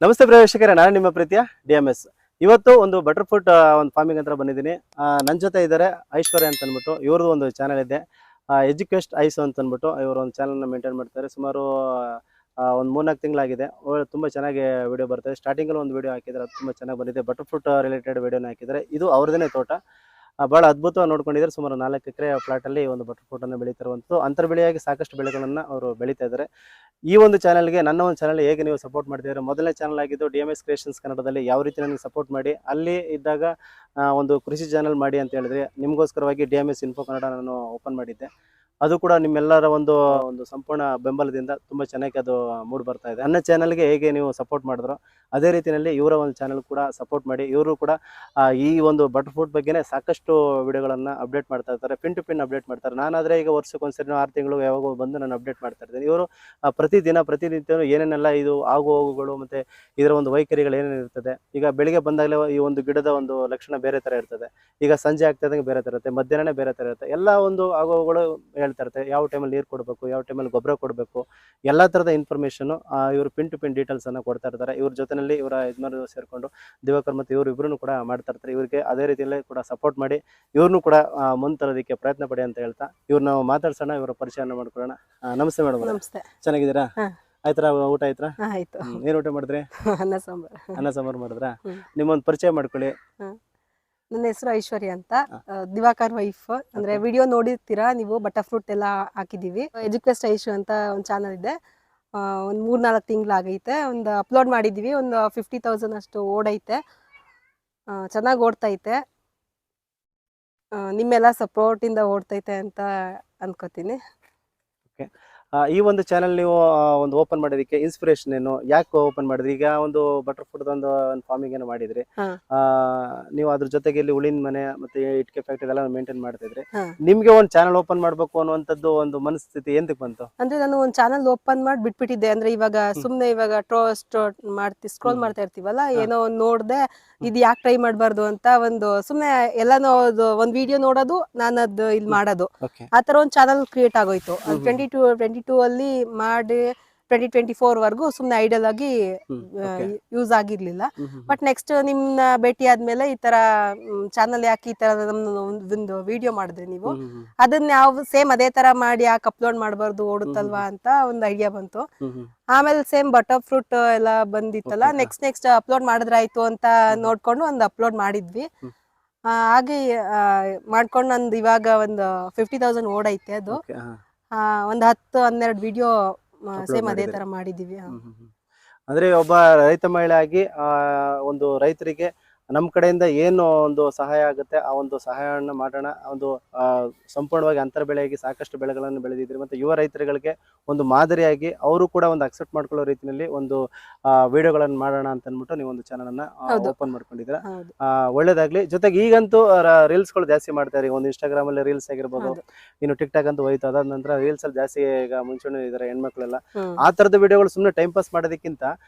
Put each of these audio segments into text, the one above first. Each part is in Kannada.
ನಮಸ್ತೆ ಪ್ರೇಕ್ಷಕರೇ, ನಾನು ನಿಮ್ಮ ಪ್ರೀತಿಯ DMS. ಇವತ್ತು ಒಂದು ಬಟರ್ ಫ್ರೂಟ್ ಒಂದು ಫಾರ್ಮಿಂಗ್ ಅಂತ ಬಂದಿದ್ದೀನಿ. ನನ್ನ ಜೊತೆ ಇದ್ದಾರೆ ಐಶ್ವರ್ಯ ಅಂತ ಅಂದ್ಬಿಟ್ಟು. ಇವ್ರದ್ದು ಒಂದು ಚಾನಲ್ ಇದೆ, ಎಜುಕೇಸ್ಟ್ ಐಸ್ ಅಂತ ಅಂದ್ಬಿಟ್ಟು. ಇವರು ಒಂದು ಚಾನಲ್ನ ಮೇಂಟೈನ್ ಮಾಡ್ತಾರೆ. ಸುಮಾರು ಒಂದು 3-4 ತಿಂಗಳಾಗಿದೆ. ತುಂಬ ಚೆನ್ನಾಗಿ ವಿಡಿಯೋ ಬರ್ತದೆ. ಸ್ಟಾರ್ಟಿಂಗಲ್ಲಿ ಒಂದು ವಿಡಿಯೋ ಹಾಕಿದ್ದಾರೆ, ಅದು ತುಂಬ ಚೆನ್ನಾಗಿ ಬಂದಿದೆ. ಬಟರ್ ಫ್ರೂಟ್ ರಿಲೇಟೆಡ್ ವಿಡಿಯೋನ ಹಾಕಿದ್ದಾರೆ. ಇದು ಅವ್ರದೇ ತೋಟ, ಭಾಳ ಅದ್ಭುತವಾಗಿ ನೋಡ್ಕೊಂಡಿದ್ದಾರೆ. ಸುಮಾರು 4 ಎಕರೆ ಪ್ಲಾಟಲ್ಲಿ ಒಂದು ಬಟರ್ ಫ್ರೂಟನ್ನು ಬೆಳೀತಿರುವಂಥದ್ದು. ಅಂತರ್ ಬೆಳೆಯಾಗಿ ಸಾಕಷ್ಟು ಬೆಳೆಗಳನ್ನು ಅವರು ಬೆಳೀತಾ ಇದ್ದಾರೆ. ಈ ಒಂದು ಚಾನಲ್ಗೆ, ನನ್ನ ಒಂದು ಚಾನಲ್ ಹೇಗೆ ನೀವು ಸಪೋರ್ಟ್ ಮಾಡ್ತಿದ್ದಾರೆ, ಮೊದಲನೇ ಚಾನಲ್ ಆಗಿದ್ದು DMS ಕ್ರಿಯೇಷನ್ಸ್ ಕನ್ನಡದಲ್ಲಿ ಯಾವ ರೀತಿ ನನಗೆ ಸಪೋರ್ಟ್ ಮಾಡಿ, ಅಲ್ಲಿ ಇದ್ದಾಗ ಒಂದು ಕೃಷಿ ಚಾನಲ್ ಮಾಡಿ ಅಂತ ಹೇಳಿದ್ರೆ ನಿಮಗೋಸ್ಕರವಾಗಿ DMS ಇನ್ಫೋ ಕನ್ನಡ ನಾನು ಓಪನ್ ಮಾಡಿದ್ದೆ. ಅದು ಕೂಡ ನಿಮ್ಮೆಲ್ಲರ ಒಂದು ಸಂಪೂರ್ಣ ಬೆಂಬಲದಿಂದ ತುಂಬ ಚೆನ್ನಾಗಿ ಅದು ಮೂಡ್ ಬರ್ತಾ ಇದೆ. ನನ್ನ ಚಾನಲ್ಗೆ ಹೇಗೆ ನೀವು ಸಪೋರ್ಟ್ ಮಾಡಿದ್ರು ಅದೇ ರೀತಿಯಲ್ಲಿ ಇವರ ಒಂದು ಚಾನಲ್ ಕೂಡ ಸಪೋರ್ಟ್ ಮಾಡಿ. ಇವರು ಕೂಡ ಈ ಒಂದು ಬಟರ್ ಫ್ರೂಟ್ ಬಗ್ಗೆನೇ ಸಾಕಷ್ಟು ವಿಡಿಯೋಗಳನ್ನು ಅಪ್ಡೇಟ್ ಮಾಡ್ತಾ ಇರ್ತಾರೆ, ಪಿನ್ ಟು ಪಿನ್ ಅಪ್ಡೇಟ್ ಮಾಡ್ತಾರೆ. ನಾನಾದರೆ ಈಗ ವರ್ಷಕ್ಕೊಂದ್ಸರಿ 6 ತಿಂಗಳು ಯಾವಾಗ ಬಂದು ನಾನು ಅಪ್ಡೇಟ್ ಮಾಡ್ತಾ ಇರ್ತೀನಿ. ಇವರು ಪ್ರತಿನಿತ್ಯ ಏನೇನೆಲ್ಲ ಇದು ಆಗು ಹೋಗುಗಳು ಮತ್ತು ಇದರ ಒಂದು ವೈಖರಿಗಳು ಏನೇನಿರ್ತದೆ. ಈಗ ಬೆಳಿಗ್ಗೆ ಬಂದಾಗಲೇ ಈ ಒಂದು ಗಿಡದ ಒಂದು ಲಕ್ಷಣ ಬೇರೆ ಥರ ಇರ್ತದೆ, ಈಗ ಸಂಜೆ ಆಗ್ತಾಯಿದ್ದಂಗೆ ಬೇರೆ ಥರ ಇರುತ್ತೆ, ಮಧ್ಯಾಹ್ನನೇ ಬೇರೆ ಥರ ಇರುತ್ತೆ. ಎಲ್ಲ ಒಂದು ಆಗುಗಳು ಹೇಳ್ತಾ ಇರ್ತಾರೆ. ಯಾವ ಟೈಮಲ್ಲಿ ನೀರು ಕೊಡಬೇಕು, ಯಾವ ಟೈಮಲ್ಲಿ ಗೊಬ್ಬರ ಕೊಡಬೇಕು, ಎಲ್ಲ ಥರದ ಇನ್ಫಾರ್ಮೇಷನು ಇವರು ಪಿನ್ ಟು ಪಿನ್ ಡೀಟೇಲ್ಸನ್ನು ಕೊಡ್ತಾ ಇರ್ತಾರೆ. ಇವ್ರ ಜೊತೆಯಲ್ಲಿ ಇವರ ಯಜಮಾನರು ಸೇರಿಕೊಂಡು ದಿವಾಕರ್ ಮತ್ತು ಇವರು ಇಬ್ಬರೂ ಕೂಡ ಮಾಡ್ತಾ ಇರ್ತಾರೆ. ಇವರಿಗೆ ಅದೇ ರೀತಿಯಲ್ಲೇ ಕೂಡ ಸಪೋರ್ಟ್ ಮಾಡಿ ಇವ್ರನ್ನೂ ಕೂಡ ಮುಂದೆ ತರೋದಕ್ಕೆ ಪ್ರಯತ್ನ ಪಡಿ ಅಂತ ಹೇಳ್ತಾ ಇವ್ರು ನಾವು ಮಾತಾಡ್ಸೋಣ, ಇವರ ಪರಿಚಯನ ಮಾಡ್ಕೊಳ್ಳೋಣ. ನಮಸ್ತೆ ಮೇಡಮ್. ನಮಸ್ತೆ. ಚೆನ್ನಾಗಿದ್ದೀರಾ? ಆಯ್ತಾ ಊಟ ಆಯ್ತಾ? ಆಯ್ತು. ಏನು ಊಟ ಮಾಡಿದ್ರಿ? ಅನ್ನ ಸಾಂಬಾರು ಮಾಡಿದ್ರಾ? ನಿಮ್ಮೊಂದು ಪರಿಚಯ ಮಾಡ್ಕೊಳ್ಳಿ. ನನ್ನ ಹೆಸರು ಐಶ್ವರ್ಯ ಅಂತ, ದಿವಾಕರ್ ವೈಫ್. ಅಂದ್ರೆ ವಿಡಿಯೋ ನೋಡಿರ್ತೀರಾ ನೀವು, ಬಟರ್ ಫ್ರೂಟ್ ಎಲ್ಲ ಹಾಕಿದೀವಿ. ಎಜುಕೇಸ್ಟ್ ಐಶು ಅಂತ ಒಂದು ಚಾನಲ್ ಇದೆ. ಒಂದು 3-4 ತಿಂಗಳಾಗೈತೆ. ಒಂದು ಅಪ್ಲೋಡ್ ಮಾಡಿದೀವಿ. ಒಂದು 50,000 ಅಷ್ಟು ಓಡೈತೆ, ಚೆನ್ನಾಗಿ ಓಡ್ತೈತೆ. ನಿಮ್ಮೆಲ್ಲ ಸಪೋರ್ಟ್ ಇಂದ ಓಡ್ತೈತೆ ಅಂತ ಅನ್ಕೋತೀನಿ. ಈ ಒಂದು ಚಾನಲ್ ನೀವು ಒಂದು ಓಪನ್ ಮಾಡೋದಕ್ಕೆ ಇನ್ಸ್ಪಿರೇಷನ್ ಏನು, ಯಾಕೆ ಓಪನ್ ಮಾಡಿದ್ರಿ? ಈಗ ಒಂದು ಬಟರ್ ಫ್ರೂಟ್ ಒಂದು ಫಾರ್ಮಿಂಗ್ ಏನೋ ಮಾಡಿದ್ರಿ, ನೀವು ಅದ್ರ ಜೊತೆಗೆ ಇಲ್ಲಿ ಉಳಿನ ಮನೆ ಮತ್ತೆ ಇಟ್ಕೆ ಫ್ಯಾಕ್ಟರಿ ಎಲ್ಲ ಮೇಂಟೈನ್ ಮಾಡ್ತಿದ್ರಿ. ನಿಮ್ಗೆ ಒಂದು ಚಾನಲ್ ಓಪನ್ ಮಾಡ್ಬೇಕು ಅನ್ನುವಂಥದ್ದು ಒಂದು ಮನಸ್ಥಿತಿ ಎಂತಕ್ಕೆ ಬಂತು? ಅಂದ್ರೆ ನಾನು ಒಂದು ಚಾನಲ್ ಓಪನ್ ಮಾಡಿ ಬಿಟ್ಬಿಟ್ಟಿದ್ದೆ. ಅಂದ್ರೆ ಇವಾಗ ಸುಮ್ನೆ ಇವಾಗ ಸ್ಕ್ರೋಲ್ ಮಾಡ್ತಾ ಇರ್ತೀವಲ್ಲ, ಏನೋ ಒಂದು ನೋಡ್ದೆ, ಇದು ಯಾಕೆ ಟ್ರೈ ಮಾಡಬಾರ್ದು ಅಂತ ಒಂದು ಸುಮ್ನೆ ಎಲ್ಲಾನು ಒಂದ್ ವಿಡಿಯೋ ನೋಡೋದು, ನಾನು ಅದು ಇಲ್ಲಿ ಮಾಡೋದು, ಆತರ ಒಂದು ಚಾನಲ್ ಕ್ರಿಯೇಟ್ ಆಗೋಯ್ತು. 2022 ಅಲ್ಲಿ ಮಾಡಿ 2024 ವರ್ಗು ಸುಮ್ನೆ ಐಡಲ್ ಆಗಿ ಯೂಸ್ ಆಗಿರ್ಲಿಲ್ಲ. ಬಟ್ ನೆಕ್ಸ್ಟ್ ನಿಮ್ನ ಭೇಟಿ ಆದ್ಮೇಲೆ ಈ ತರ ಚಾನಲ್ ಯಾಕೆ ಈ ತರ ಒಂದು ವಿಡಿಯೋ ಮಾಡಿದ್ರಿ ನೀವು, ಅದನ್ನ ಯಾವ ಸೇಮ್ ಅದೇ ತರ ಮಾಡಿ ಯಾಕೆ ಅಪ್ಲೋಡ್ ಮಾಡಬಾರ್ದು, ಓಡುತ್ತಲ್ವಾ ಅಂತ ಒಂದು ಐಡಿಯಾ ಬಂತು. ಆಮೇಲೆ ಸೇಮ್ ಬಟರ್ ಫ್ರೂಟ್ ಎಲ್ಲ ಬಂದಿತ್ತಲ್ಲ, ನೆಕ್ಸ್ಟ್ ಅಪ್ಲೋಡ್ ಮಾಡಿದ್ರಾಯ್ತು ಅಂತ ನೋಡ್ಕೊಂಡು ಒಂದು ಅಪ್ಲೋಡ್ ಮಾಡಿದ್ವಿ. ಹಾಗೆ ಮಾಡ್ಕೊಂಡು ನಂದು ಇವಾಗ ಒಂದು 50,000 ಓಡೈತೆ. ಅದು ಒಂದು 10-12 ವಿಡಿಯೋ ಸೇಮ್ ಅದೇ ತರ ಮಾಡಿದೀವಿ. ಅಂದ್ರೆ ಒಬ್ಬ ರೈತ ಮಹಿಳೆ ಆಗಿ ಒಂದು ರೈತರಿಗೆ ನಮ್ಮ ಕಡೆಯಿಂದ ಏನು ಒಂದು ಸಹಾಯ ಆಗುತ್ತೆ ಆ ಒಂದು ಸಹಾಯವನ್ನು ಮಾಡೋಣ. ಒಂದು ಸಂಪೂರ್ಣವಾಗಿ ಅಂತರ ಬೆಳೆಯಾಗಿ ಸಾಕಷ್ಟು ಬೆಳೆಗಳನ್ನು ಬೆಳೆದಿದ್ರಿ, ಮತ್ತು ಯುವ ರೈತರುಗಳಿಗೆ ಒಂದು ಮಾದರಿಯಾಗಿ ಅವರು ಕೂಡ ಒಂದು ಅಕ್ಸೆಪ್ಟ್ ಮಾಡ್ಕೊಳ್ಳೋ ರೀತಿಯಲ್ಲಿ ಒಂದು ವಿಡಿಯೋಗಳನ್ನು ಮಾಡೋಣ ಅಂತ ಅಂದ್ಬಿಟ್ಟು ನೀವು ಒಂದು ಚಾನಲನ್ನು ಓಪನ್ ಮಾಡ್ಕೊಂಡಿದ್ದೀರಾ. ಒಳ್ಳೇದಾಗ್ಲಿ. ಜೊತೆಗೆ ಈಗಂತೂ ರೀಲ್ಸ್ಗಳು ಜಾಸ್ತಿ ಮಾಡ್ತಾರೆ. ಒಂದು ಇನ್ಸ್ಟಾಗ್ರಾಮಲ್ಲಿ ರೀಲ್ಸ್ ಆಗಿರ್ಬೋದು, ಇನ್ನು ಟಿಕ್ಟಾಕ್ ಅಂತೂ ಹೋಯ್ತು. ಅದಾದ ನಂತರ ರೀಲ್ಸ್ ಅಲ್ಲಿ ಜಾಸ್ತಿ ಈಗ ಮುಂಚೂಣಿ ಇದ್ದಾರೆ ಹೆಣ್ಮಕ್ಳೆಲ್ಲ. ಆ ಥರದ ವಿಡಿಯೋಗಳು ಸುಮ್ಮನೆ ಟೈಮ್ ಪಾಸ್ ಮಾಡೋದಕ್ಕಿಂತ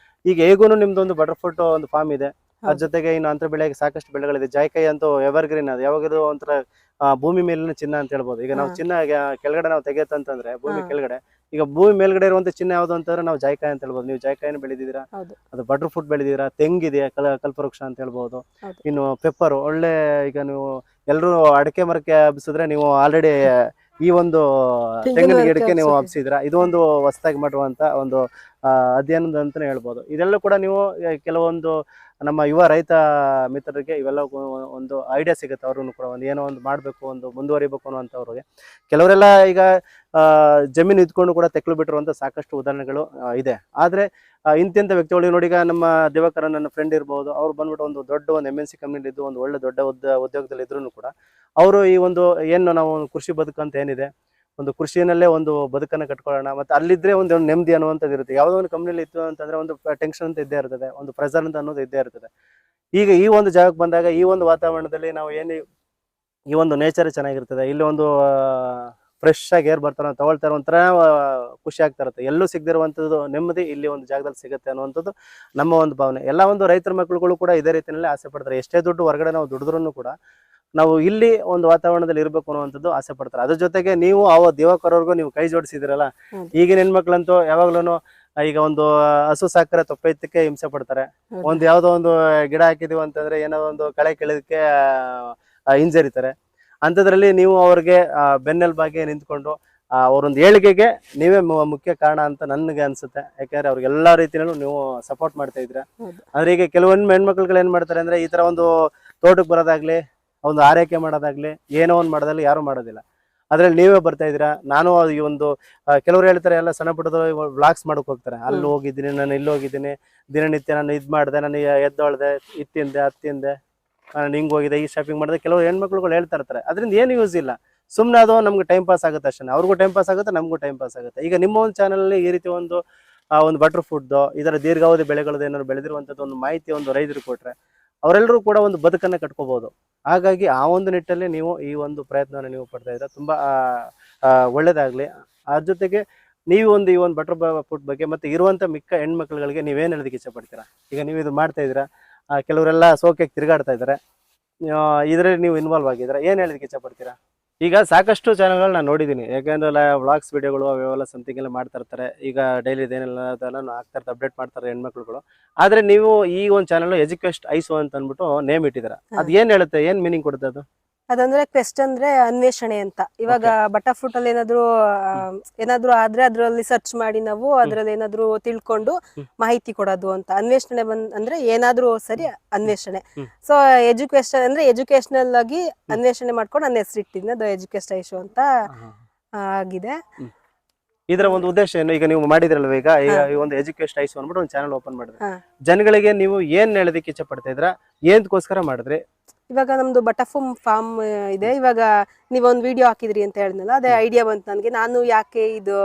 ಈಗ ಹೇಗೂ ನಿಮ್ದು ಒಂದು ಬಟರ್ ಫ್ರೂಟ್ ಒಂದು ಫಾರ್ಮ್ ಇದೆ, ಅದ್ರ ಜೊತೆಗೆ ಇನ್ನು ಅಂತರ ಬೆಳೆಗೆ ಸಾಕಷ್ಟು ಬೆಳೆಗಳಿದೆ. ಜಾಯ್ಕಾಯಿ ಅಂತೂ ಎವರ್ಗ್ರೀನ್, ಅದು ಯಾವಾಗಲೂ ಒಂಥರ ಭೂಮಿ ಮೇಲಿನ ಚಿನ್ನ ಅಂತ ಹೇಳ್ಬೋದು. ಈಗ ನಾವು ಚಿನ್ನ ಕೆಳಗಡೆ ನಾವು ತೆಗೆಯತ್ತಂತಂದ್ರೆ ಭೂಮಿ ಕೆಳಗಡೆ, ಈಗ ಭೂಮಿ ಮೇಲ್ಗಡೆ ಇರುವಂತ ಚಿನ್ನ ಯಾವ್ದು ಅಂತಂದ್ರೆ ನಾವು ಜಾಯ್ಕಾಯಿ ಅಂತ ಹೇಳ್ಬೋದು. ನೀವು ಜಾಯ್ಕಾಯಿನ ಬೆಳೆದಿದ್ದೀರಾ, ಅದು ಬಟರ್ ಫ್ರೂಟ್ ಬೆಳೆದಿದ್ದೀರಾ, ತೆಂಗಿದೆ, ಕಲ್ಪವೃಕ್ಷ ಅಂತ ಹೇಳ್ಬೋದು. ಇನ್ನು ಪೆಪ್ಪರ್ ಒಳ್ಳೆ, ಈಗ ನೀವು ಎಲ್ಲರೂ ಅಡಿಕೆ ಮರಕ್ಕೆ ಹಬ್ಬಿಸಿದ್ರೆ ನೀವು ಆಲ್ರೆಡಿ ಈ ಒಂದು ತೆಂಗಿನ ಗಿಡಕ್ಕೆ ನೀವು ಹಬ್ಸಿದ್ರ. ಇದು ಒಂದು ಹೊಸದಾಗಿ ಮಾಡುವಂತ ಒಂದು ಅಧ್ಯಯನ ಅಂತಾನೆ ಹೇಳ್ಬೋದು. ಇದೆಲ್ಲ ಕೂಡ ನೀವು ಕೆಲವೊಂದು ನಮ್ಮ ಯುವ ರೈತ ಮಿತ್ರರಿಗೆ ಇವೆಲ್ಲ ಒಂದು ಐಡಿಯಾ ಸಿಗುತ್ತೆ. ಅವ್ರನ್ನು ಕೂಡ ಒಂದು ಏನೋ ಒಂದು ಮಾಡಬೇಕು, ಒಂದು ಮುಂದುವರಿಬೇಕು ಅನ್ನುವಂಥವ್ರಿಗೆ. ಕೆಲವರೆಲ್ಲ ಈಗ ಜಮೀನು ಇದ್ಕೊಂಡು ಕೂಡ ತೆಕ್ಲು ಬಿಟ್ಟಿರುವಂಥ ಸಾಕಷ್ಟು ಉದಾಹರಣೆಗಳು ಇದೆ. ಆದರೆ ಇಂತಿಂಥ ವ್ಯಕ್ತಿಗಳು ನೋಡಿ, ಈಗ ನಮ್ಮ ದಿವಾಕರ ನನ್ನ ಫ್ರೆಂಡ್ ಇರ್ಬೋದು, ಅವ್ರು ಬಂದ್ಬಿಟ್ಟು ಒಂದು ದೊಡ್ಡ ಒಂದು MNC ಕಂಪ್ನಿಲಿ ಇದ್ದು ಒಂದು ಒಳ್ಳೆ ದೊಡ್ಡ ಉದ್ಯೋಗದಲ್ಲಿ ಇದ್ರೂ ಕೂಡ ಅವರು ಈ ಒಂದು ಏನು ನಾವು ಕೃಷಿ ಬದುಕಂತ ಏನಿದೆ, ಒಂದು ಕೃಷಿಯಲ್ಲೇ ಒಂದು ಬದುಕನ್ನು ಕಟ್ಕೊಳ್ಳೋಣ, ಮತ್ತು ಅಲ್ಲಿದ್ರೆ ಒಂದು ನೆಮ್ಮದಿ ಅನ್ನುವಂಥದ್ದು ಇರುತ್ತೆ. ಯಾವುದೋ ಒಂದು ಕಂಪ್ನಿಲಿ ಇತ್ತು ಅಂತಂದ್ರೆ ಒಂದು ಟೆನ್ಷನ್ ಅಂತ ಇದ್ದೇ ಇರ್ತದೆ, ಒಂದು ಪ್ರೆಸರ್ ಅಂತ ಅನ್ನೋದು ಇದ್ದೇ ಇರ್ತದೆ. ಈಗ ಈ ಒಂದು ಜಾಗಕ್ಕೆ ಬಂದಾಗ ಈ ಒಂದು ವಾತಾವರಣದಲ್ಲಿ ನಾವು ಏನು ಈ ಒಂದು ನೇಚರ್ ಚೆನ್ನಾಗಿರ್ತದೆ, ಇಲ್ಲಿ ಒಂದು ಫ್ರೆಶ್ ಆಗಿ ಏರ್ ಬರ್ತಾರೆ, ತಗೊಳ್ತಾರೆ, ಒಂಥರ ಖುಷಿ ಆಗ್ತಾ ಇರುತ್ತೆ. ಎಲ್ಲೂ ಸಿಗದಿರುವಂಥದ್ದು ನೆಮ್ಮದಿ ಇಲ್ಲಿ ಒಂದು ಜಾಗದಲ್ಲಿ ಸಿಗುತ್ತೆ ಅನ್ನುವಂಥದ್ದು ನಮ್ಮ ಒಂದು ಭಾವನೆ. ಎಲ್ಲ ಒಂದು ರೈತರ ಮಕ್ಕಳುಗಳು ಕೂಡ ಇದೇ ರೀತಿಯಲ್ಲಿ ಆಸೆ ಪಡ್ತಾರೆ. ಎಷ್ಟೇ ದುಡ್ಡು ಹೊರಗಡೆ ನಾವು ದುಡಿದ್ರೂ ಕೂಡ ನಾವು ಇಲ್ಲಿ ಒಂದು ವಾತಾವರಣದಲ್ಲಿ ಇರಬೇಕು ಅನ್ನುವಂಥದ್ದು ಆಸೆ ಪಡ್ತಾರೆ. ಅದ್ರ ಜೊತೆಗೆ ನೀವು ದಿವಾಕರ್ವರೆಗೂ ನೀವು ಕೈ ಜೋಡಿಸಿದಿರಲ್ಲ. ಈಗಿನ ಹೆಣ್ಮಕ್ಳಂತೂ ಯಾವಾಗ್ಲೂ ಈಗ ಒಂದು ಹಸು ಸಾಕ್ರೆ ತೊಪ್ಪೈತಕ್ಕೆ ಹಿಂಸೆ ಪಡ್ತಾರೆ. ಹೌದು. ಒಂದು ಯಾವ್ದೋ ಒಂದು ಗಿಡ ಹಾಕಿದೀವಿ ಅಂತಂದ್ರೆ ಏನೋ ಒಂದು ಕಳೆ ಕೀಳೋದಕ್ಕೆ ಹಿಂಜರಿತಾರೆ. ಅಂಥದ್ರಲ್ಲಿ ನೀವು ಅವ್ರಿಗೆ ಬೆನ್ನೆಲುಬಾಗಿ ನಿಂತ್ಕೊಂಡು ಅವರೊಂದು ಏಳಿಗೆಗೆ ನೀವೇ ಮುಖ್ಯ ಕಾರಣ ಅಂತ ನನಗೆ ಅನ್ಸುತ್ತೆ. ಯಾಕಂದ್ರೆ ಅವ್ರಿಗೆ ಎಲ್ಲಾ ರೀತಿಯಲ್ಲೂ ನೀವು ಸಪೋರ್ಟ್ ಮಾಡ್ತಾ ಇದ್ರ. ಅಂದ್ರೆ ಈಗ ಕೆಲವೊಂದು ಹೆಣ್ಮಕ್ಳುಗಳು ಏನ್ ಮಾಡ್ತಾರೆ ಅಂದ್ರೆ ಈ ತರ ಒಂದು ತೋಟಕ್ಕೆ ಬರೋದಾಗ್ಲಿ, ಒಂದು ಆರೈಕೆ ಮಾಡೋದಾಗ್ಲಿ, ಏನೋ ಒಂದು ಮಾಡೋದಾಗ್ಲಿ ಯಾರು ಮಾಡೋದಿಲ್ಲ. ಅದ್ರಲ್ಲಿ ನೀವೇ ಬರ್ತಾ ಇದ್ದೀರಾ. ನಾನು ಈ ಒಂದು ಕೆಲವ್ರು ಹೇಳ್ತಾರೆ ಎಲ್ಲ ಸಣ್ಣ ಪುಟ್ಟದ ವ್ಲಾಗ್ಸ್ ಮಾಡಕ್ ಹೋಗ್ತಾರೆ. ಅಲ್ಲಿ ಹೋಗಿದ್ದೀನಿ, ನಾನು ಇಲ್ಲಿ ಹೋಗಿದ್ದೀನಿ, ದಿನನಿತ್ಯ ನಾನು ಇದ್ ಮಾಡಿದೆ, ನಾನು ಎದ್ದೊಳ್ದೆ, ಇತ್ತಿಂದೆ ಹತ್ತಿಂದೆ, ನಾನು ಹಿಂಗ್ ಹೋಗಿದೆ, ಈ ಶಾಪಿಂಗ್ ಮಾಡಿದೆ. ಕೆಲವರು ಹೆಣ್ಮಕ್ಳುಗಳು ಹೇಳ್ತಾ ಇರ್ತಾರೆ. ಅದರಿಂದ ಏನು ಯೂಸ್ ಇಲ್ಲ. ಸುಮ್ಮನೆ ಅದು ನಮ್ಗೆ ಟೈಮ್ ಪಾಸ್ ಆಗುತ್ತೆ ಅಷ್ಟೇ. ಅವ್ರಿಗೂ ಟೈಮ್ ಪಾಸ್ ಆಗುತ್ತೆ, ನಮಗೂ ಟೈಮ್ ಪಾಸ್ ಆಗುತ್ತೆ. ಈಗ ನಿಮ್ಮ ಒಂದು ಚಾನಲ್ ಈ ರೀತಿ ಒಂದು ಬಟರ್ ಫುಡ್ ಇದರ ದೀರ್ಘಾವಧಿ ಬೆಳೆಗಳದ್ದು ಏನಾದ್ರು ಬೆಳೆದಿರುವಂಥದ್ದು ಒಂದು ಮಾಹಿತಿ ಒಂದು ರೈತರು ಕೊಟ್ರೆ ಅವರೆಲ್ಲರೂ ಕೂಡ ಒಂದು ಬದುಕನ್ನ ಕಟ್ಕೋಬಹುದು. ಹಾಗಾಗಿ ಆ ಒಂದು ನಿಟ್ಟಲ್ಲಿ ನೀವು ಈ ಒಂದು ಪ್ರಯತ್ನವನ್ನು ನೀವು ಪಡ್ತಾ ಇದ್ದೀರಾ. ತುಂಬಾ ಒಳ್ಳೇದಾಗ್ಲಿ. ಅದ್ರ ಜೊತೆಗೆ ನೀವು ಈ ಒಂದು ಬಟರ್ ಫುಡ್ ಬಗ್ಗೆ ಮತ್ತೆ ಇರುವಂತ ಮಿಕ್ಕ ಹೆಣ್ಮಕ್ಳುಗಳಿಗೆ ನೀವೇನ್ ಹೇಳೋದಕ್ಕೆ ಇಚ್ಛೆ ಪಡ್ತೀರಾ? ಈಗ ನೀವು ಇದು ಮಾಡ್ತಾ ಇದ್ದೀರಾ, ಕೆಲವರೆಲ್ಲ ಸೋಕೆ ತಿರುಗಾಡ್ತಾ ಇದ್ದಾರೆ, ಇದರಲ್ಲಿ ನೀವು ಇನ್ವಾಲ್ವ್ ಆಗಿದ್ದೀರಾ, ಏನ್ ಹೇಳೋದಕ್ಕೆ ಇಚ್ಛೆ ಪಡ್ತೀರಾ? ಈಗ ಸಾಕಷ್ಟು ಚಾನಲ್ಗಳು ನಾನು ನೋಡಿದ್ದೀನಿ. ಯಾಕೆಂದ್ರೆ ವ್ಲಾಗ್ಸ್ ವಿಡಿಯೋಗಳು ಅವೆಲ್ಲ ಸಮಥಿಂಗ್ ಎಲ್ಲ ಮಾಡ್ತಾ ಇರ್ತಾರೆ. ಈಗ ಡೈಲಿ ಇದೇನೆಲ್ಲ ಅದೆಲ್ಲ ಆಗ್ತಾ ಇರ್ತಾರೆ, ಅಪ್ಡೇಟ್ ಮಾಡ್ತಾರೆ ಹೆಣ್ಮಕ್ಳುಗಳು. ಆದ್ರೆ ನೀವು ಈ ಒಂದು ಚಾನಲ್ ಎಜುಕೇಸ್ಟ್ ಐಸು ಅಂತ ಅಂದ್ಬಿಟ್ಟು ನೇಮ್ ಇಟ್ಟಿದ್ದೀರಾ. ಅದ್ ಏನ್ ಹೇಳುತ್ತೆ, ಏನ್ ಮೀನಿಂಗ್ ಕೊಡುತ್ತೆ ಅದು? ಅದಂದ್ರೆ ಕ್ವೆಸ್ಟ್ ಅಂದ್ರೆ ಅನ್ವೇಷಣೆ ಅಂತ. ಇವಾಗ ಬಟರ್ ಫ್ರೂಟ್ ಅಲ್ಲಿ ಏನಾದ್ರು ಆದ್ರೆ ಅದ್ರಲ್ಲಿ ಸರ್ಚ್ ಮಾಡಿ ನಾವು ಅದ್ರಲ್ಲಿ ಏನಾದ್ರು ತಿಳ್ಕೊಂಡು ಮಾಹಿತಿ ಕೊಡೋದು ಅಂತ. ಅನ್ವೇಷಣೆ ಅಂದ್ರೆ ಏನಾದ್ರು ಸರಿ ಅನ್ವೇಷಣೆ. ಸೊ ಎಜುಕೇಶನ್ ಅಂದ್ರೆ ಎಜುಕೇಶನಲ್ ಆಗಿ ಅನ್ವೇಷಣೆ ಮಾಡ್ಕೊಂಡು ನನ್ನ ಹೆಸರು ಇಟ್ಟಿದ್ದೆ, ಅದು ಎಜುಕೇಶನ್ ಐಶು ಅಂತ ಆಗಿದೆ. ಇದರ ಒಂದು ಉದ್ದೇಶ ಏನು? ಈಗ ನೀವು ಮಾಡಿದ್ರಲ್ವ, ಈಗ ಈ ಒಂದು ಎಜುಕೇಶನ್ ಐಸು ಅಂದ್ಬಿಟ್ಟು ಒಂದು ಚಾನಲ್ ಓಪನ್ ಮಾಡಿದ್ರೆ ಜನಗಳಿಗೆ ನೀವು ಏನ್ ಹೇಳೋದಕ್ಕೆ ಇಚ್ಛೆ ಪಡ್ತಾ ಇದ್ರ, ಏನ್ಕೋಸ್ಕರ ಮಾಡಿದ್ರಿ? ಇವಾಗ ನಮ್ದು ಬಟರ್ಫ್ರೂಟ್ ಫಾರ್ಮ್ ಇದೆ. ಇವಾಗ ನೀವೊಂದು ವಿಡಿಯೋ ಹಾಕಿದ್ರಿ ಅಂತ ಹೇಳಿದ್ನಲ್ಲ, ಅದೇ ಐಡಿಯಾ ಬಂತು ನನಗೆ. ನಾನು ಯಾಕೆ ಇದು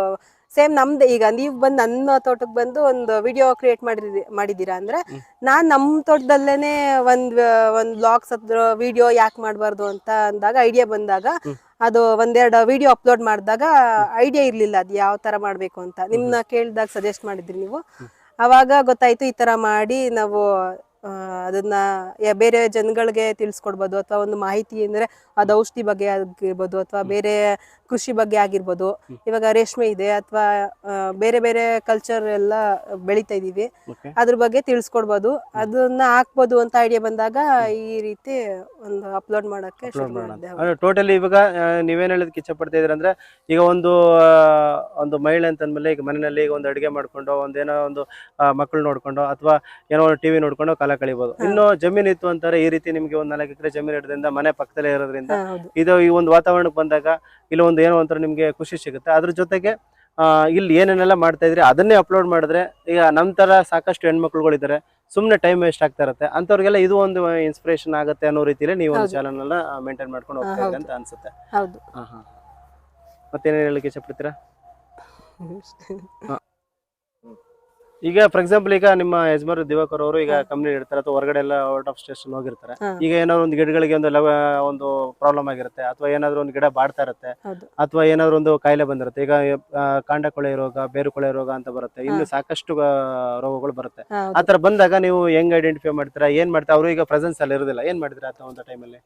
ಸೇಮ್ ನಮ್ದು, ಈಗ ನೀವು ಬಂದು ನನ್ನ ತೋಟಕ್ಕೆ ಬಂದು ಒಂದು ವಿಡಿಯೋ ಕ್ರಿಯೇಟ್ ಮಾಡಿದೀರಾ ಅಂದ್ರೆ ನಾನ್ ನಮ್ ತೋಟದಲ್ಲೇನೆ ಒಂದ್ ಬ್ಲಾಗ್ಸ್ ಹತ್ರ ವಿಡಿಯೋ ಯಾಕೆ ಮಾಡಬಾರ್ದು ಅಂತ ಅಂದಾಗ, ಐಡಿಯಾ ಬಂದಾಗ ಅದು ಒಂದೆರಡು ವಿಡಿಯೋ ಅಪ್ಲೋಡ್ ಮಾಡಿದಾಗ ಐಡಿಯಾ ಇರ್ಲಿಲ್ಲ ಅದು ಯಾವ ತರ ಮಾಡ್ಬೇಕು ಅಂತ. ನಿಮ್ನ ಕೇಳಿದಾಗ ಸಜೆಸ್ಟ್ ಮಾಡಿದ್ರಿ ನೀವು. ಅವಾಗ ಗೊತ್ತಾಯ್ತು ಈ ತರ ಮಾಡಿ ನಾವು ಅದನ್ನ ಬೇರೆ ಜನಗಳಿಗೆ ತಿಳಿಸ್ಕೊಡ್ಬೋದು, ಅಥವಾ ಒಂದು ಮಾಹಿತಿ ಅಂದ್ರೆ ಅದು ಔಷಧಿ ಬಗ್ಗೆ ಆಗಿರ್ಬೋದು, ಅಥವಾ ಬೇರೆ ಕೃಷಿ ಬಗ್ಗೆ ಆಗಿರ್ಬೋದು. ಇವಾಗ ರೇಷ್ಮೆ ಇದೆ, ಅಥವಾ ಬೇರೆ ಬೇರೆ ಕಲ್ಚರ್ ಎಲ್ಲ ಬೆಳಿತಾ ಇದೀವಿ, ಅದ್ರ ಬಗ್ಗೆ ತಿಳಿಸ್ಕೊಡ್ಬೋದು, ಅದನ್ನ ಹಾಕ್ಬೋದು ಅಂತ ಐಡಿಯಾ ಬಂದಾಗ ಈ ರೀತಿ ಒಂದು ಅಪ್ಲೋಡ್ ಮಾಡಕ್ಕೆ ಶುರು ಮಾಡಿದೆ. ಟೋಟಲಿ ಇವಾಗ ನೀವೇನ್ ಹೇಳೋದಕ್ಕೆ ಇಚ್ಛೆ ಪಡ್ತಾ ಇದ್ರಿ ಅಂದ್ರೆ, ಈಗ ಒಂದು ಮಹಿಳೆ ಅಂತ ಅಂದ್ಮೇಲೆ ಈಗ ಮನೆಯಲ್ಲಿ ಈಗ ಒಂದು ಅಡುಗೆ ಮಾಡ್ಕೊಂಡು, ಒಂದೇನೋ ಒಂದು ಮಕ್ಕಳು ನೋಡ್ಕೊಂಡು, ಅಥವಾ ಏನೋ ಒಂದು ಟಿವಿ ನೋಡ್ಕೊಂಡು ಕಾಲ ಕಳಿಬಹುದು. ಇನ್ನು ಜಮೀನ್ ಇತ್ತು ಅಂತಾರೆ, ಈ ರೀತಿ ನಿಮ್ಗೆ ಒಂದ್ 4 ಎಕರೆ ಜಮೀನ್ ಇರೋದ್ರಿಂದ, ಮನೆ ಪಕ್ಕದಲ್ಲೇ ಇರೋದ್ರಿಂದ ಇದು ಈ ಒಂದು ವಾತಾವರಣಕ್ಕೆ ಬಂದಾಗ ಇಲ್ಲಿ ಒಂದು ಏನೋ ಒಂಥರ ನಿಮ್ಗೆ ಖುಷಿ ಸಿಗುತ್ತೆ. ಅದ್ರ ಜೊತೆಗೆ ಇಲ್ಲಿ ಏನೇನೆಲ್ಲ ಮಾಡ್ತಾ ಇದ್ರಿ ಅದನ್ನೇ ಅಪ್ಲೋಡ್ ಮಾಡಿದ್ರೆ, ಈಗ ನಮ್ ತರ ಸಾಕಷ್ಟು ಹೆಣ್ಮಕ್ಳುಗಳಿದ್ದಾರೆ, ಸುಮ್ನೆ ಟೈಮ್ ವೇಸ್ಟ್ ಆಗ್ತಾ ಇರುತ್ತೆ. ಅಂತವ್ರಿಗೆಲ್ಲ ಇದು ಒಂದು ಇನ್ಸ್ಪಿರೇಷನ್ ಆಗುತ್ತೆ ಅನ್ನೋ ರೀತಿಯಲ್ಲಿ ನೀವು ಒಂದು ಚಾನಲ್ ಎಲ್ಲ ಮೇಂಟೈನ್ ಮಾಡ್ಕೊಂಡು ಹೋಗ್ತಾ ಇದ್ರಿ ಅಂತ ಅನ್ಸುತ್ತೆ. ಮತ್ತೇನೇನು ಹೇಳಲಿಕ್ಕೆ ಇಷ್ಟ ಪಡ್ತೀರಾ? ಈಗ ಫಾರ್ ಎಕ್ಸಾಂಪಲ್, ಈಗ ನಿಮ್ಮ ಯಜಮಾನ್ ದಿವಾಕರ್ ಅವರು ಈಗ ಕಂಪ್ನಿ ಇರ್ತಾರೆ, ಅಥವಾ ಹೊರಗಡೆ ಎಲ್ಲ ಔಟ್ ಆಫ್ ಸ್ಟೇಷನ್ ಹೋಗಿರ್ತಾರೆ. ಈಗ ಏನಾದ್ರು ಒಂದು ಗಿಡಗಳಿಗೆ ಒಂದು ಪ್ರಾಬ್ಲಮ್ ಆಗಿರುತ್ತೆ, ಅಥವಾ ಏನಾದ್ರು ಒಂದು ಗಿಡ ಬಾಡ್ತಾ ಇರುತ್ತೆ, ಅಥವಾ ಏನಾದ್ರು ಒಂದು ಕಾಯಿಲೆ ಬಂದಿರುತ್ತೆ. ಈಗ ಕಾಂಡ ಕೊಳೆ ರೋಗ, ಬೇರು ಕೊಳೆ ರೋಗ ಅಂತ ಬರುತ್ತೆ, ಇನ್ನು ಸಾಕಷ್ಟು ರೋಗಗಳು ಬರುತ್ತೆ. ಆತರ ಬಂದಾಗ ನೀವು ಹೆಂಗ್ ಐಡೆಂಟಿಫೈ ಮಾಡ್ತೀರಾ, ಏನ್ ಮಾಡ್ತೀರಾ? ಅವರು ಈಗ ಪ್ರೆಸೆನ್ಸ್ ಅಲ್ಲಿ ಇರೋದಿಲ್ಲ, ಏನ್ ಮಾಡ್ತೀರಾ ಅಂತ ಒಂದು ಟೈಮಲ್ಲಿ?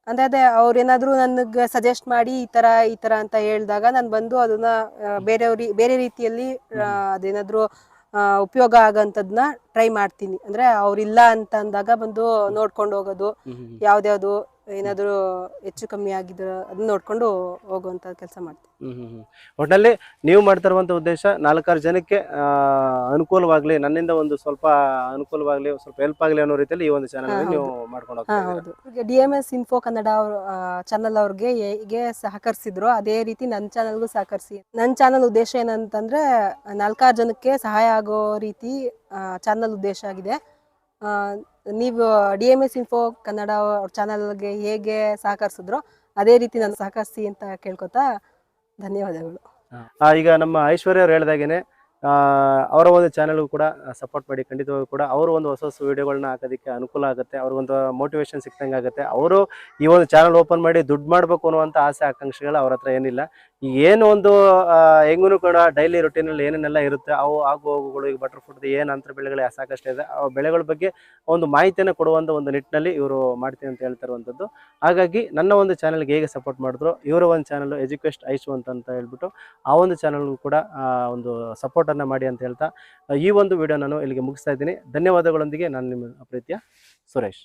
ಅದೇ ಅವ್ರೇನಾದ್ರು ನನ್ಗೆ ಸಜೆಸ್ಟ್ ಮಾಡಿ ಈ ತರ ಅಂತ ಹೇಳಿದಾಗ ನಾನು ಬಂದು ಅದನ್ನ ಬೇರೆ ರೀತಿಯಲ್ಲಿ ಅದೇನಾದ್ರು ಉಪಯೋಗ ಆಗಂತದ್ನ ಟ್ರೈ ಮಾಡ್ತೀನಿ. ಅಂದ್ರೆ ಅವ್ರಿಲ್ಲ ಅಂತ ಅಂದಾಗ ಬಂದು ನೋಡ್ಕೊಂಡು ಹೋಗೋದು, ಯಾವ್ದ್ಯಾವ್ದು ಏನಾದ್ರು ಹೆಚ್ಚು ಕಮ್ಮಿ ಆಗಿದ್ರೆ ಅದನ್ನ ನೋಡ್ಕೊಂಡು ಹೋಗುವಂತ ಕೆಲಸ ಮಾಡ್ತೀನಿ. ಒಟ್ಟಲ್ಲಿ ನೀವು ಮಾಡ್ತಾ ಇರುವಂತ ಉದ್ದೇಶ 4-6 ಜನಕ್ಕೆ ಅನುಕೂಲವಾಗ್ಲಿ, ನನ್ನಿಂದ ಒಂದು ಸ್ವಲ್ಪ ಅನುಕೂಲವಾಗ್ಲಿ, ಸ್ವಲ್ಪ ಹೆಲ್ಪ್ ಆಗ್ಲಿ ಅನ್ನೋ ರೀತಿಯಲ್ಲಿ ಈ ಒಂದು ಚಾನಲ್ ನೀವು ಮಾಡ್ಕೊಂಡು ಹೋಗ್ತಾ ಇದ್ದೀರಾ. DMS ಇನ್ಫೋ ಕನ್ನಡ ಚಾನಲ್ ಅವ್ರಿಗೆ ಹೇಗೆ ಸಹಕರಿಸಿದ್ರು ಅದೇ ರೀತಿ ನನ್ನ ಚಾನಲ್ಗೂ ಸಹಕರಿಸಿ. ನನ್ನ ಚಾನಲ್ ಉದ್ದೇಶ ಏನಂತಂದ್ರೆ 4-6 ಜನಕ್ಕೆ ಸಹಾಯ ಆಗೋ ರೀತಿ ಚಾನಲ್ ಉದ್ದೇಶ ಆಗಿದೆ. ನೀವು DMS ಇನ್ಫೋ ಕನ್ನಡ ಚಾನಲ್ಗೆ ಹೇಗೆ ಸಹಕರಿಸಿದ್ರು ಅದೇ ರೀತಿ ನಾನು ಸಹಕರಿಸಿ ಅಂತ ಕೇಳ್ಕೊತಾ ಧನ್ಯವಾದಗಳು. ಈಗ ನಮ್ಮ ಐಶ್ವರ್ಯ ಅವ್ರು ಹೇಳ್ದಾಗೇನೆ ಅವರ ಒಂದು ಚಾನಲ್ ಕೂಡ ಸಪೋರ್ಟ್ ಮಾಡಿ, ಖಂಡಿತವಾಗೂ ಕೂಡ ಅವರು ಒಂದು ಹೊಸ ವಿಡಿಯೋಗಳನ್ನ ಹಾಕೋದಕ್ಕೆ ಅನುಕೂಲ ಆಗುತ್ತೆ, ಅವ್ರಿಗೊಂದು ಮೋಟಿವೇಶನ್ ಸಿಕ್ತಂಗೆ ಆಗುತ್ತೆ. ಅವರು ಈ ಒಂದು ಚಾನಲ್ ಓಪನ್ ಮಾಡಿ ದುಡ್ಡು ಮಾಡಬೇಕು ಅನ್ನುವಂಥ ಆಸೆ ಆಕಾಂಕ್ಷೆಗಳು ಅವ್ರ ಹತ್ರ ಏನಿಲ್ಲ. ಏನು ಒಂದು ಹೆಂಗೂ ಕೂಡ ಡೈಲಿ ರೊಟೀನಲ್ಲಿ ಏನೇನೆಲ್ಲ ಇರುತ್ತೆ ಅವು ಆಗು ಹೋಗುಗಳು, ಈಗ ಬಟರ್ ಫುಡ್ ಏನು ಅಂತರ ಬೆಳೆಗಳು ಸಾಕಷ್ಟು ಇದೆ, ಆ ಬೆಳೆಗಳ ಬಗ್ಗೆ ಒಂದು ಮಾಹಿತಿಯನ್ನು ಕೊಡುವಂಥ ಒಂದು ನಿಟ್ಟಿನಲ್ಲಿ ಇವರು ಮಾಡ್ತೀನಿ ಅಂತ ಹೇಳ್ತಿರುವಂಥದ್ದು. ಹಾಗಾಗಿ ನನ್ನ ಒಂದು ಚಾನಲ್ಗೆ ಹೇಗೆ ಸಪೋರ್ಟ್ ಮಾಡಿದ್ರು, ಇವರ ಒಂದು ಚಾನಲ್ ಎಜುಕೇಸ್ಟ್ ಐಶು ಅಂತ ಹೇಳ್ಬಿಟ್ಟು ಆ ಒಂದು ಚಾನಲ್ಗೂ ಕೂಡ ಒಂದು ಸಪೋರ್ಟನ್ನು ಶೇರ್ನ ಮಾಡಿ ಅಂತ ಹೇಳ್ತಾ ಈ ಒಂದು ವಿಡಿಯೋ ನಾನು ಇಲ್ಲಿಗೆ ಮುಗಿಸ್ತಾ ಇದ್ದೀನಿ. ಧನ್ಯವಾದಗಳೊಂದಿಗೆ ನಾನು ನಿಮ್ಮ ಪ್ರೀತಿಯ ಸುರೇಶ್.